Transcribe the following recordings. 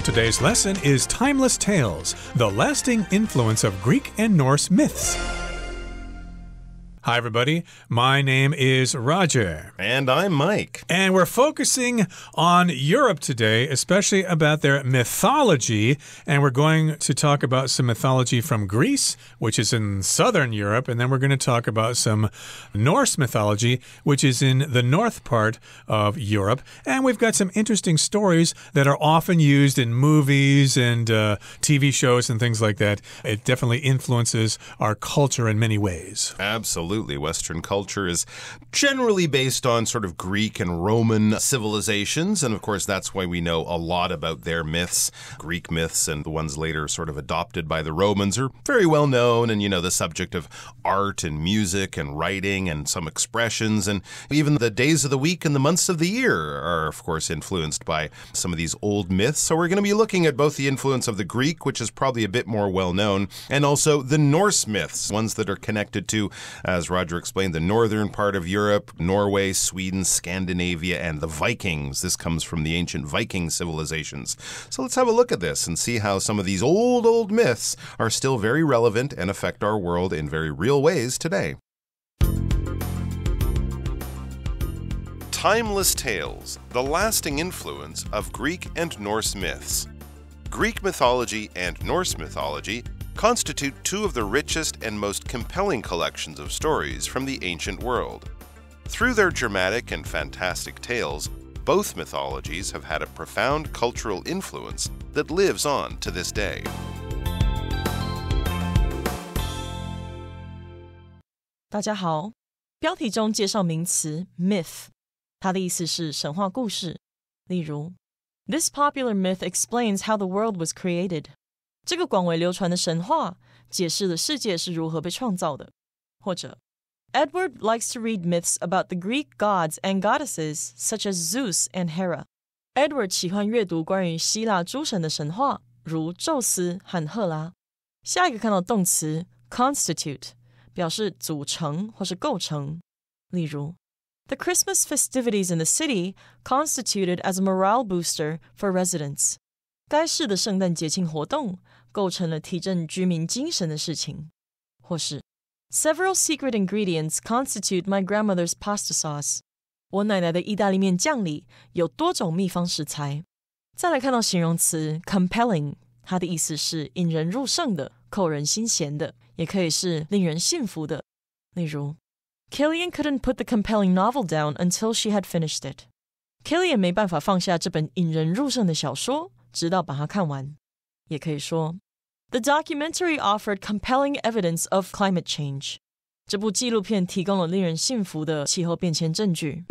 Today's lesson is Timeless Tales, the lasting influence of Greek and Norse myths. Hi, everybody. My name is Roger. And I'm Mike. And we're focusing on Europe today, especially about their mythology. And we're going to talk about some mythology from Greece, which is in southern Europe. And then we're going to talk about some Norse mythology, which is in the north part of Europe. And we've got some interesting stories that are often used in movies and TV shows and things like that. It definitely influences our culture in many ways. Absolutely. Western culture is generally based on sort of Greek and Roman civilizations. And of course, that's why we know a lot about their myths. Greek myths and the ones later sort of adopted by the Romans are very well known. And, you know, the subject of art and music and writing and some expressions. And even the days of the week and the months of the year are, of course, influenced by some of these old myths. So we're going to be looking at both the influence of the Greek, which is probably a bit more well known, and also the Norse myths, ones that are connected to, as Roger explained, the northern part of Europe, Norway, Sweden, Scandinavia, and the Vikings. This comes from the ancient Viking civilizations. So let's have a look at this and see how some of these old myths are still very relevant and affect our world in very real ways today. Timeless Tales, the lasting influence of Greek and Norse myths. Greek mythology and Norse mythology constitute two of the richest and most compelling collections of stories from the ancient world. Through their dramatic and fantastic tales, both mythologies have had a profound cultural influence that lives on to this day. 大家好，标题中介绍名词 myth， 它的意思是神话故事。例如 This popular myth explains how the world was created. 这个广为流传的神话解释了世界是如何被创造的。或者 Edward likes to read myths about the Greek gods and goddesses such as Zeus and Hera. Edward 喜欢阅读关于希腊诸神的神话，如宙斯和赫拉。下一个看到动词 constitute， 表示组成或是构成。例如 The Christmas festivities in the city constituted as a morale booster for residents. 该市的圣诞节庆活动构成了提振居民精神的事情。或是 Several secret ingredients constitute my grandmother's pasta sauce. 我奶奶的意大利面酱里有多种秘方食材。再来看到形容词 compelling， 它的意思是引人入胜的，扣人心弦的，也可以是令人信服的。例如 Killian couldn't put the compelling novel down until she had finished it. Killian 没办法放下这本引人入胜的小说，直到把它看完。也可以说 The documentary offered compelling evidence of climate change. 这部纪录片提供了令人信服的气候变迁证据。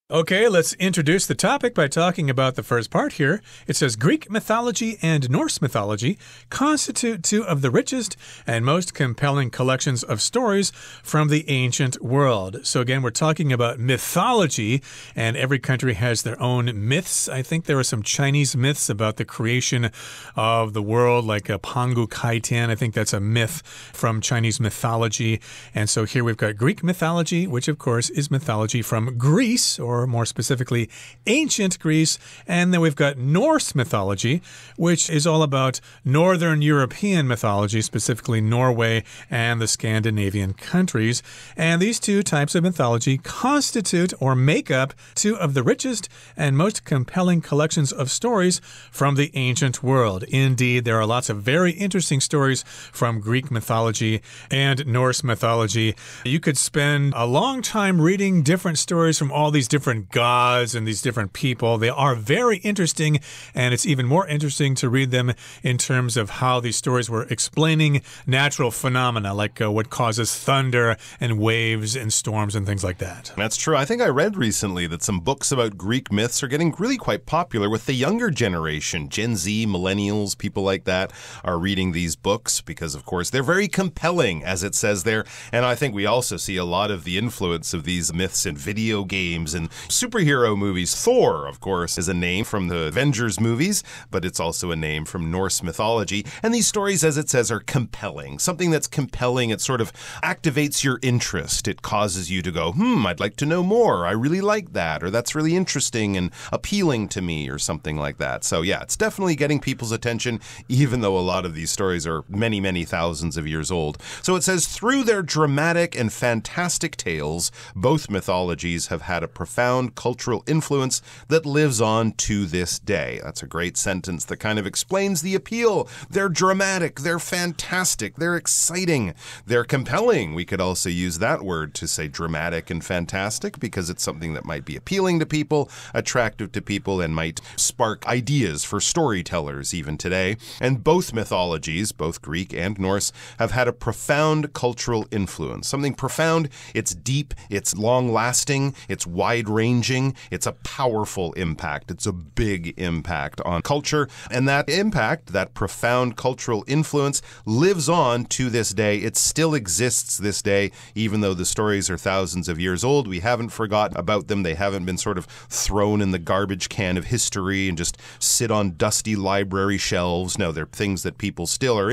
Okay, let's introduce the topic by talking about the first part here. It says Greek mythology and Norse mythology constitute two of the richest and most compelling collections of stories from the ancient world. So again, we're talking about mythology, and every country has their own myths. I think there are some Chinese myths about the creation of the world, like a Pangu Kaitan. I think that's a myth from Chinese mythology. And so here we've got Greek mythology, which of course is mythology from Greece, or more specifically, ancient Greece. And then we've got Norse mythology, which is all about Northern European mythology, specifically Norway and the Scandinavian countries. And these two types of mythology constitute or make up two of the richest and most compelling collections of stories from the ancient world. Indeed, there are lots of very interesting stories from Greek mythology and Norse mythology. You could spend a long time reading different stories from all these different gods and these different people. They are very interesting, and it's even more interesting to read them in terms of how these stories were explaining natural phenomena, like what causes thunder and waves and storms and things like that. That's true. I think I read recently that some books about Greek myths are getting really quite popular with the younger generation. Gen Z, millennials, people like that are reading these books because, of course, they're very compelling, as it says there. And I think we also see a lot of the influence of these myths in video games and superhero movies. Thor, of course, is a name from the Avengers movies, but it's also a name from Norse mythology. And these stories, as it says, are compelling. Something that's compelling, it sort of activates your interest. It causes you to go, I'd like to know more. I really like that, or that's really interesting and appealing to me, or something like that. So yeah, it's definitely getting people's attention, even though a lot of these stories are many, many thousands of years old. So it says, through their dramatic and fantastic tales, both mythologies have had a profound cultural influence that lives on to this day. That's a great sentence that kind of explains the appeal. They're dramatic, they're fantastic, they're exciting, they're compelling. We could also use that word to say dramatic and fantastic because it's something that might be appealing to people, attractive to people, and might spark ideas for storytellers even today. And both mythologies, both Greek and Norse, have had a profound cultural influence. Something profound, it's deep, it's long-lasting, it's wide-ranging, it's a powerful impact. It's a big impact on culture. And that impact, that profound cultural influence, lives on to this day. It still exists this day, even though the stories are thousands of years old. We haven't forgotten about them. They haven't been sort of thrown in the garbage can of history and just sit on dusty library shelves. No, they're things that people still are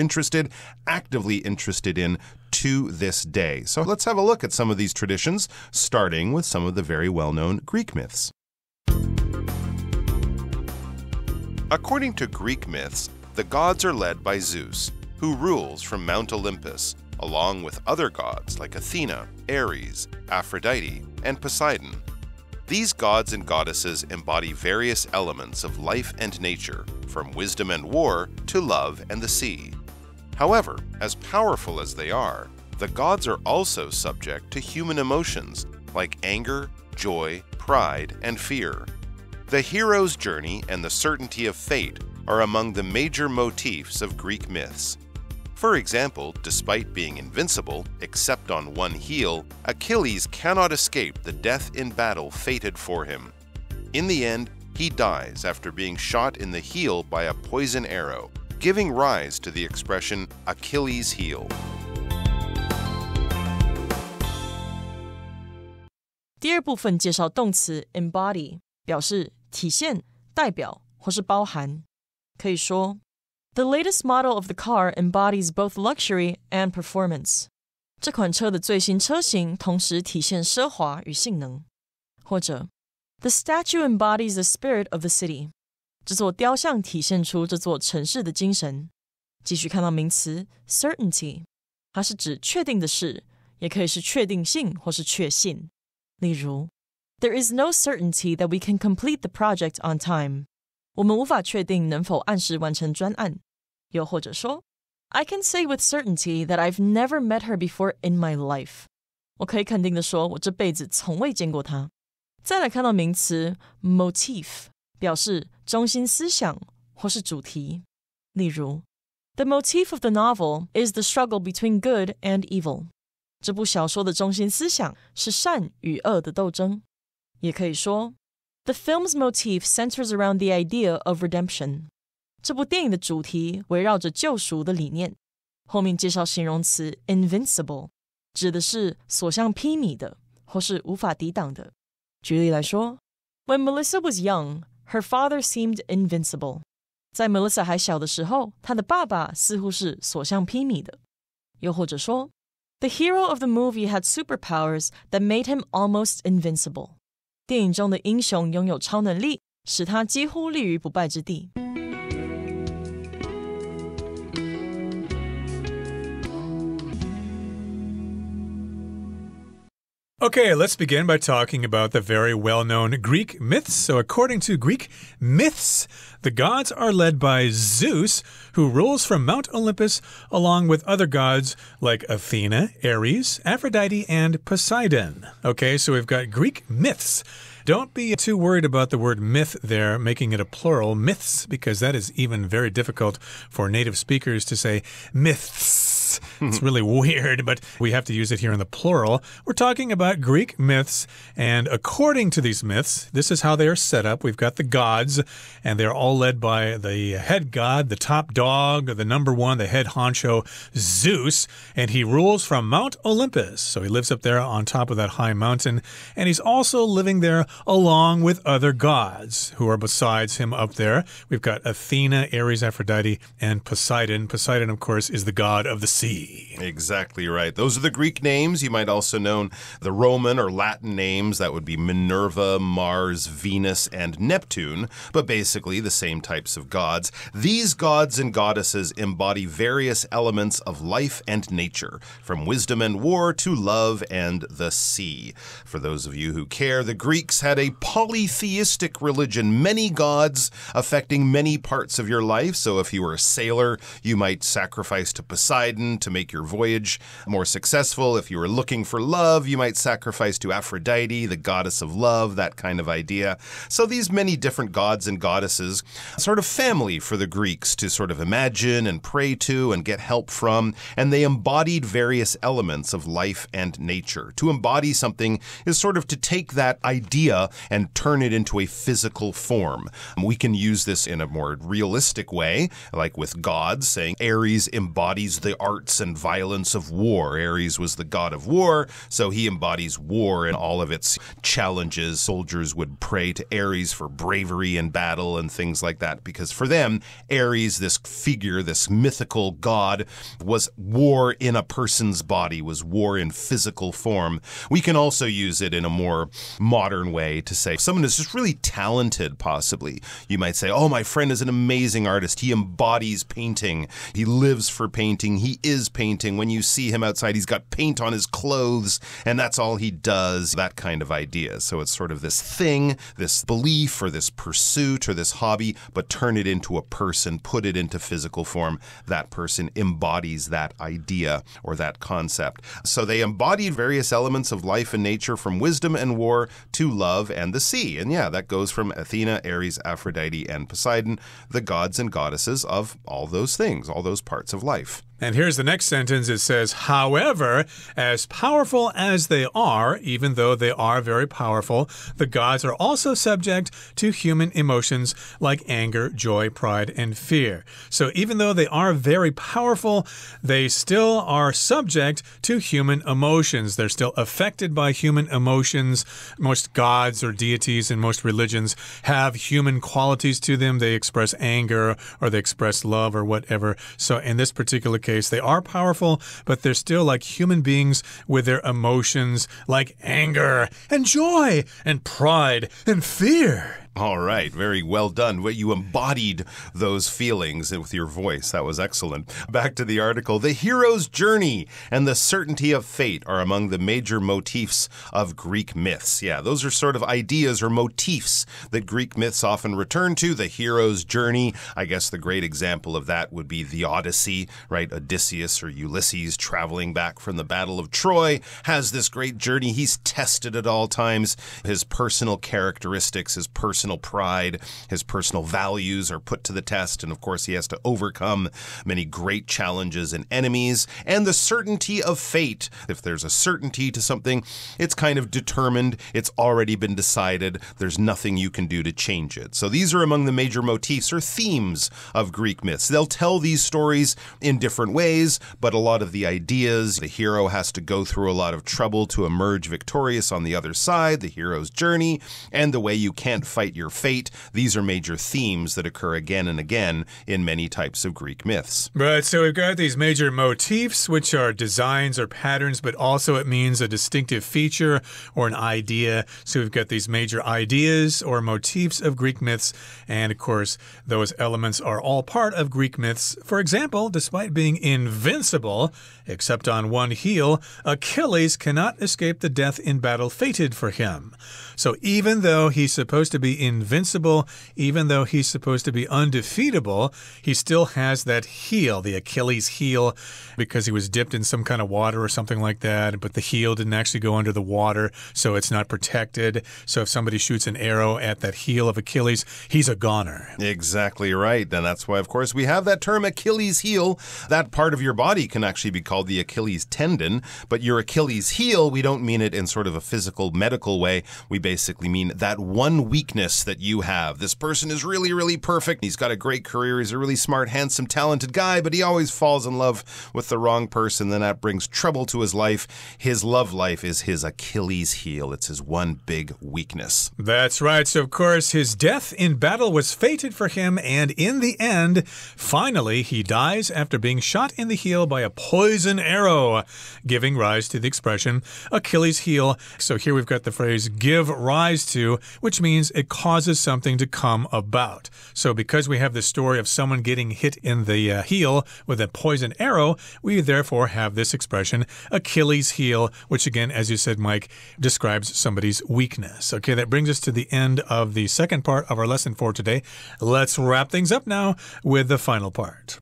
actively interested in to this day. So let's have a look at some of these traditions, starting with some of the very well-known Greek myths. According to Greek myths, the gods are led by Zeus, who rules from Mount Olympus, along with other gods like Athena, Ares, Aphrodite, and Poseidon. These gods and goddesses embody various elements of life and nature, from wisdom and war to love and the sea. However, as powerful as they are, the gods are also subject to human emotions like anger, joy, pride, and fear. The hero's journey and the certainty of fate are among the major motifs of Greek myths. For example, despite being invincible, except on one heel, Achilles cannot escape the death in battle fated for him. In the end, he dies after being shot in the heel by a poison arrow, giving rise to the expression Achilles' heel. 第二部分介绍动词 embody， 表示体现、代表或是包含。可以说 The latest model of the car embodies both luxury and performance. 这款车的最新车型同时体现奢华与性能。或者 The statue embodies the spirit of the city. 这座雕像体现出这座城市的精神。继续看到名词 certainty， 它是指确定的事，也可以是确定性或是确信。例如 There is no certainty that we can complete the project on time. 我们无法确定能否按时完成专案。又或者说 I can say with certainty that I've never met her before in my life. 我可以肯定地说，我这辈子从未见过她。再来看到名词 motif， 表示中心思想或是主题。例如 The motif of the novel is the struggle between good and evil. 这部小说的中心思想是善与恶的斗争。也可以说 The film's motif centers around the idea of redemption. 这部电影的主题围绕着救赎的理念。后面介绍形容词 invincible， 指的是所向披靡的或是无法抵挡的。举例来说 When Melissa was young, her father seemed invincible. 在 Melissa 还小的时候，她的爸爸似乎是所向披靡的。又或者说 The hero of the movie had superpowers that made him almost invincible. 电影中的英雄拥有超能力，使他几乎立于不败之地。Okay, let's begin by talking about the very well-known Greek myths. So according to Greek myths, the gods are led by Zeus, who rules from Mount Olympus, along with other gods like Athena, Ares, Aphrodite, and Poseidon. Okay, so we've got Greek myths. Don't be too worried about the word myth there, making it a plural, myths, because that is even very difficult for native speakers to say myths. myths. It's really weird, but we have to use it here in the plural. We're talking about Greek myths, and according to these myths, this is how they are set up. We've got the gods, and they're all led by the head god, the top dog, the number one, the head honcho, Zeus, and he rules from Mount Olympus. So he lives up there on top of that high mountain, and he's also living there along with other gods who are besides him up there. We've got Athena, Ares, Aphrodite, and Poseidon. Poseidon, of course, is the god of the sea. Exactly right. Those are the Greek names. You might also know the Roman or Latin names. That would be Minerva, Mars, Venus, and Neptune, but basically the same types of gods. These gods and goddesses embody various elements of life and nature, from wisdom and war to love and the sea. For those of you who care, the Greeks had a polytheistic religion, many gods affecting many parts of your life. So if you were a sailor, you might sacrifice to Poseidon to make your voyage more successful. If you were looking for love, you might sacrifice to Aphrodite, the goddess of love, that kind of idea. So these many different gods and goddesses, sort of family for the Greeks to sort of imagine and pray to and get help from, and they embodied various elements of life and nature. To embody something is sort of to take that idea and turn it into a physical form. We can use this in a more realistic way, like with gods, saying Ares embodies the arts and violence of war. Ares was the god of war, so he embodies war and all of its challenges. Soldiers would pray to Ares for bravery in battle and things like that, because for them, Ares, this figure, this mythical god, was war in a person's body, was war in physical form. We can also use it in a more modern way to say someone is just really talented, possibly. You might say, oh, my friend is an amazing artist. He embodies painting. He lives for painting. He is painting. When you see him outside, he's got paint on his clothes, and that's all he does, that kind of idea. So it's sort of this thing, this belief or this pursuit or this hobby, but turn it into a person, put it into physical form. That person embodies that idea or that concept. So they embodied various elements of life and nature, from wisdom and war to love and the sea. And yeah, that goes from Athena, Ares, Aphrodite, and Poseidon, the gods and goddesses of all those things, all those parts of life. And here's the next sentence. It says, however, as powerful as they are, even though they are very powerful, the gods are also subject to human emotions like anger, joy, pride, and fear. So even though they are very powerful, they still are subject to human emotions. They're still affected by human emotions. Most gods or deities in most religions have human qualities to them. They express anger or they express love or whatever. So in this particular case, they are powerful, but they're still like human beings with their emotions like anger and joy and pride and fear. All right, very well done. You embodied those feelings with your voice. That was excellent. Back to the article. The hero's journey and the certainty of fate are among the major motifs of Greek myths. Yeah, those are sort of ideas or motifs that Greek myths often return to. The hero's journey, I guess the great example of that would be the Odyssey, right? Odysseus or Ulysses traveling back from the Battle of Troy has this great journey. He's tested at all times. His personal characteristics, his personal pride, his personal values are put to the test. And of course, he has to overcome many great challenges and enemies. And the certainty of fate. If there's a certainty to something, it's kind of determined. It's already been decided. There's nothing you can do to change it. So these are among the major motifs or themes of Greek myths. They'll tell these stories in different ways, but a lot of the ideas, the hero has to go through a lot of trouble to emerge victorious on the other side, the hero's journey, and the way you can't fight your fate. These are major themes that occur again and again in many types of Greek myths. Right, so we've got these major motifs, which are designs or patterns, but also it means a distinctive feature or an idea. So we've got these major ideas or motifs of Greek myths, and of course, those elements are all part of Greek myths. For example, despite being invincible, except on one heel, Achilles cannot escape the death in battle fated for him. So even though he's supposed to be invincible. Even though he's supposed to be undefeatable, he still has that heel, the Achilles heel, because he was dipped in some kind of water or something like that, but the heel didn't actually go under the water, so it's not protected. So if somebody shoots an arrow at that heel of Achilles, he's a goner. Exactly right. And that's why, of course, we have that term Achilles heel. That part of your body can actually be called the Achilles tendon, but your Achilles heel, we don't mean it in sort of a physical, medical way. We basically mean that one weakness that you have. This person is really, really perfect. He's got a great career. He's a really smart, handsome, talented guy, but he always falls in love with the wrong person. Then that brings trouble to his life. His love life is his Achilles heel. It's his one big weakness. That's right. So, of course, his death in battle was fated for him, and in the end, finally, he dies after being shot in the heel by a poison arrow, giving rise to the expression Achilles heel. So here we've got the phrase give rise to, which means it causes something to come about. So because we have the story of someone getting hit in the heel with a poison arrow, we therefore have this expression Achilles heel, which again, as you said, Mike, describes somebody's weakness. Okay, that brings us to the end of the second part of our lesson for today. Let's wrap things up now with the final part.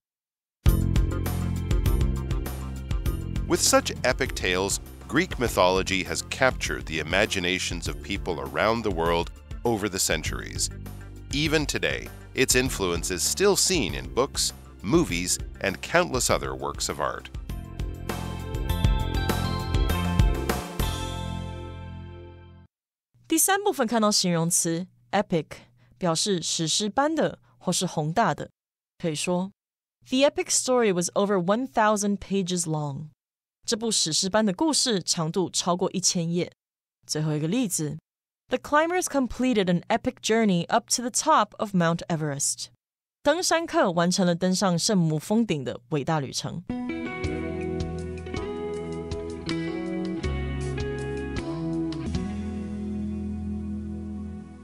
With such epic tales, Greek mythology has captured the imaginations of people around the world over the centuries. Even today, its influence is still seen in books, movies, and countless other works of art. 第三部分看到形容词 epic， 表示史诗般的或是宏大的，可以说 The epic story was over 1,000 pages long. 这部史诗般的故事长度超过1000页。最后一个例子 The climbers completed an epic journey up to the top of Mount Everest. 登山客完成了登上圣母峰顶的伟大旅程。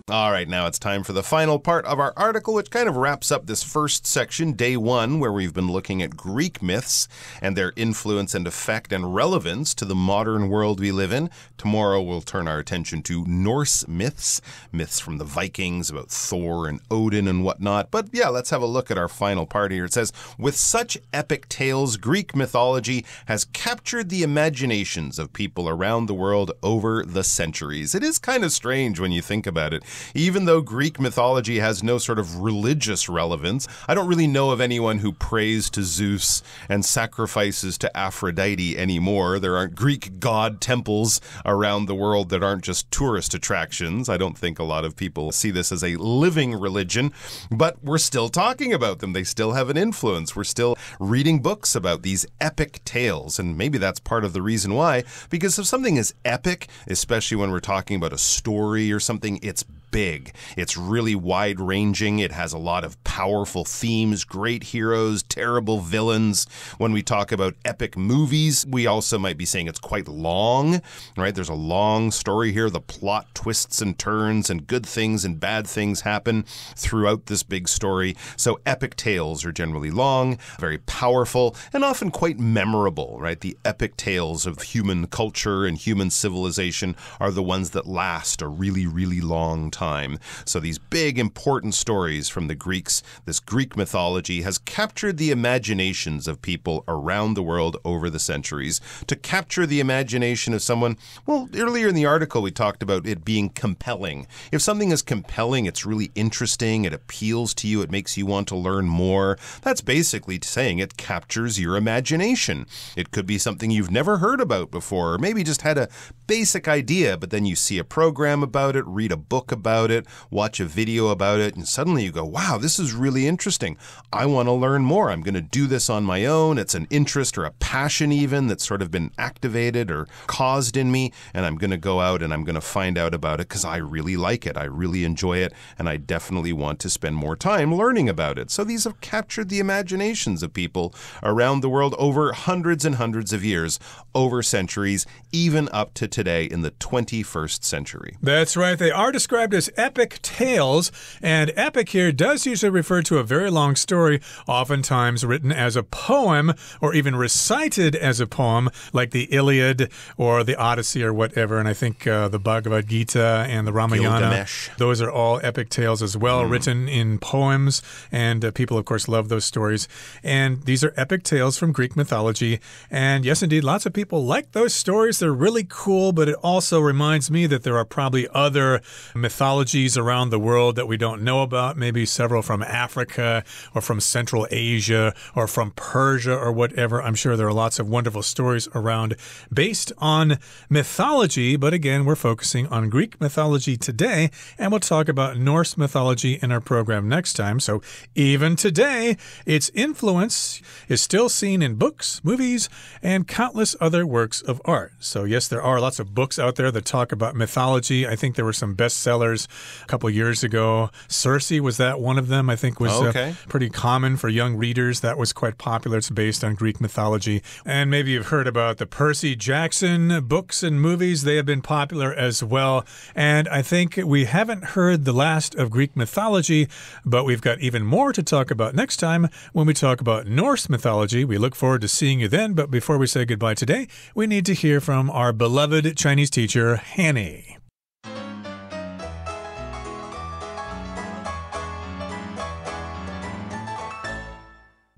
All right, now it's time for the final part of our article, which kind of wraps up this first section, day one, where we've been looking at Greek myths and their influence and effect and relevance to the modern world we live in. Tomorrow, we'll turn our attention to Norse myths, myths from the Vikings about Thor and Odin and whatnot. But yeah, let's have a look at our final part here. It says, with such epic tales, Greek mythology has captured the imaginations of people around the world over the centuries. It is kind of strange when you think about it. Even though Greek mythology has no sort of religious relevance, I don't really know of anyone who prays to Zeus and sacrifices to Aphrodite anymore. There aren't Greek god temples around the world that aren't just tourist attractions. I don't think a lot of people see this as a living religion, but we're still talking about them. They still have an influence. We're still reading books about these epic tales, and maybe that's part of the reason why, because if something is epic, especially when we're talking about a story or something, it's big. It's really wide-ranging. It has a lot of powerful themes, great heroes, terrible villains. When we talk about epic movies, we also might be saying it's quite long, right? There's a long story here. The plot twists and turns, and good things and bad things happen throughout this big story. So epic tales are generally long, very powerful, and often quite memorable, right? The epic tales of human culture and human civilization are the ones that last a really, really long time. So these big, important stories from the Greeks, this Greek mythology has captured the imaginations of people around the world over the centuries. To capture the imagination of someone, well, earlier in the article we talked about it being compelling. If something is compelling, it's really interesting, it appeals to you, it makes you want to learn more. That's basically saying it captures your imagination. It could be something you've never heard about before, or maybe just had a basic idea, but then you see a program about it, read a book about it, watch a video about it, and suddenly you go, wow, this is really interesting. I want to learn more. I'm going to do this on my own. It's an interest or a passion even that's sort of been activated or caused in me, and I'm going to go out and I'm going to find out about it because I really like it. I really enjoy it, and I definitely want to spend more time learning about it. So these have captured the imaginations of people around the world over hundreds and hundreds of years, over centuries, even up to today in the 21st century. That's right. They are described as epic tales, and epic here does usually refer to a very long story, oftentimes written as a poem or even recited as a poem, like the Iliad or the Odyssey or whatever. And I think the Bhagavad Gita and the Ramayana, Gilgamesh. Those are all epic tales as well, written in poems, and people, of course, love those stories. And these are epic tales from Greek mythology. And yes, indeed, lots of people like those stories. They're really cool, but it also reminds me that there are probably other mythologies around the world that we don't know about, maybe several from Africa or from Central Asia or from Persia or whatever. I'm sure there are lots of wonderful stories around based on mythology, but again, we're focusing on Greek mythology today, and we'll talk about Norse mythology in our program next time. So even today, its influence is still seen in books, movies, and countless other works of art. So yes, there are lots of books out there that talk about mythology. I think there were some bestsellers a couple years ago. Circe, was that one of them? I think was pretty common for young readers. That was quite popular. It's based on Greek mythology. And maybe you've heard about the Percy Jackson books and movies. They have been popular as well. And I think we haven't heard the last of Greek mythology, but we've got even more to talk about next time when we talk about Norse mythology. We look forward to seeing you then. But before we say goodbye today, we need to hear from our beloved Chinese teacher, Hanny.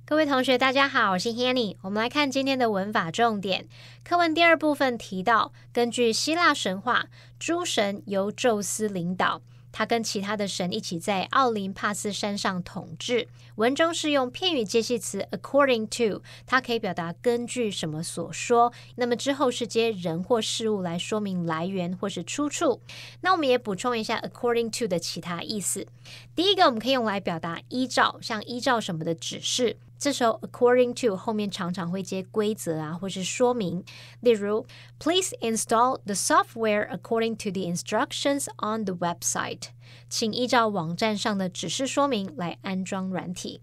各位同学大家好，我是 Hanny。 我们来看今天的文法重点。课文第二部分提到，根据希腊神话，诸神由宙斯领导，他跟其他的神一起在奥林帕斯山上统治。文中是用片语介系词 according to， 它可以表达根据什么所说，那么之后是接人或事物来说明来源或是出处。那我们也补充一下 according to 的其他意思。第一个我们可以用来表达依照，像依照什么的指示，这时候 according to 后面常常会接规则啊，或是说明。例如 Please install the software according to the instructions on the website， 请依照网站上的指示说明来安装软体。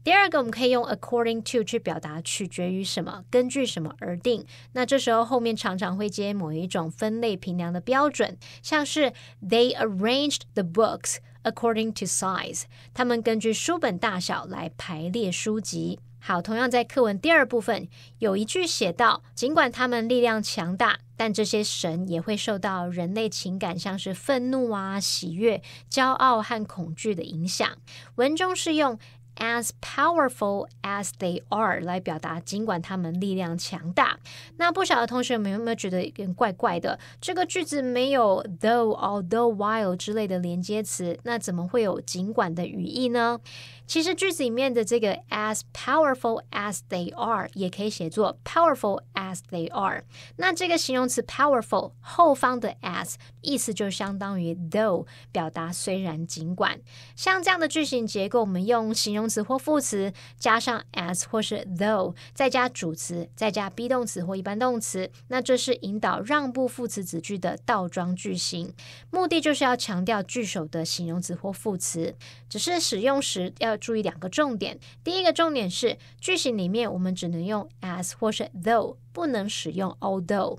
第二个我们可以用 according to 去表达取决于什么，根据什么而定。那这时候后面常常会接某一种分类评量的标准，像是 They arranged the books according to size， 他们根据书本大小来排列书籍。好，同样在课文第二部分有一句写到，尽管他们力量强大，但这些神也会受到人类情感像是愤怒啊、喜悦、骄傲和恐惧的影响。文中是用as powerful as they are 来表达尽管他们力量强大。那不晓得同学们有没有觉得有点怪怪的，这个句子没有 though, although, while 之类的连接词，那怎么会有尽管的语义呢？其实句子里面的这个 as powerful as they are 也可以写作 powerful as they are。 那这个形容词 powerful 后方的 as 意思就相当于 though， 表达虽然尽管。像这样的句型结构，我们用形容词或副词加上 as 或是 though， 再加主词，再加 be 动词或一般动词，那这是引导让步副词子句的倒装句型，目的就是要强调句首的形容词或副词。只是使用时要注意两个重点。第一个重点是句型里面我们只能用 as 或是 though， 不能使用 although。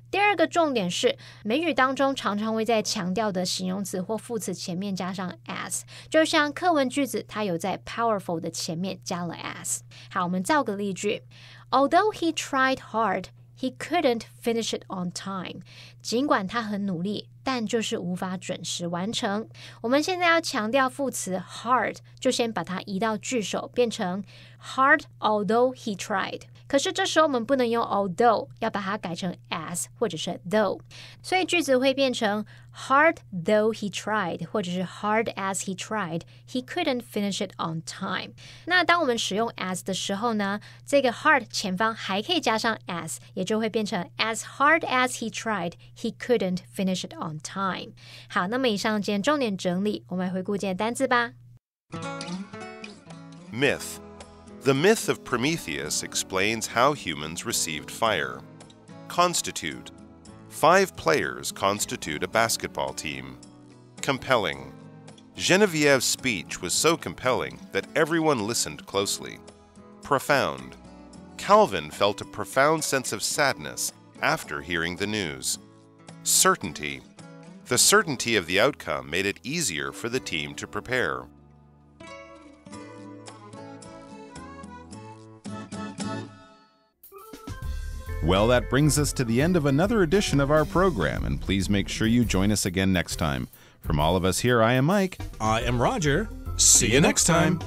第二个重点是美语当中常常会在强调的形容词或副词前面加上 as， 就像课文句子它有在 powerful 的前面加了 as。 好，我们造个例句。 Although he tried hard, he couldn't finish it on time。 尽管他很努力，但就是无法准时完成。我们现在要强调副词 hard， 就先把它移到句首，变成 hard although he tried。 可是这时候我们不能用 although， 要把它改成 as 或者是 though， 所以句子会变成 hard though he tried， 或者是 hard as he tried, he couldn't finish it on time。 那当我们使用 as 的时候呢，这个 hard 前方还可以加上 as， 也就会变成 as hard as he tried, he couldn't finish it on time。 好，那么以上今天重点整理，我们来回顾今天的单字吧。 Myth. The myth of Prometheus explains how humans received fire. Constitute. 5 players constitute a basketball team. Compelling. Genevieve's speech was so compelling that everyone listened closely. Profound. Calvin felt a profound sense of sadness after hearing the news. Certainty. The certainty of the outcome made it easier for the team to prepare. Well, that brings us to the end of another edition of our program, and please make sure you join us again next time. From all of us here, I am Mike. I am Roger. See you next time.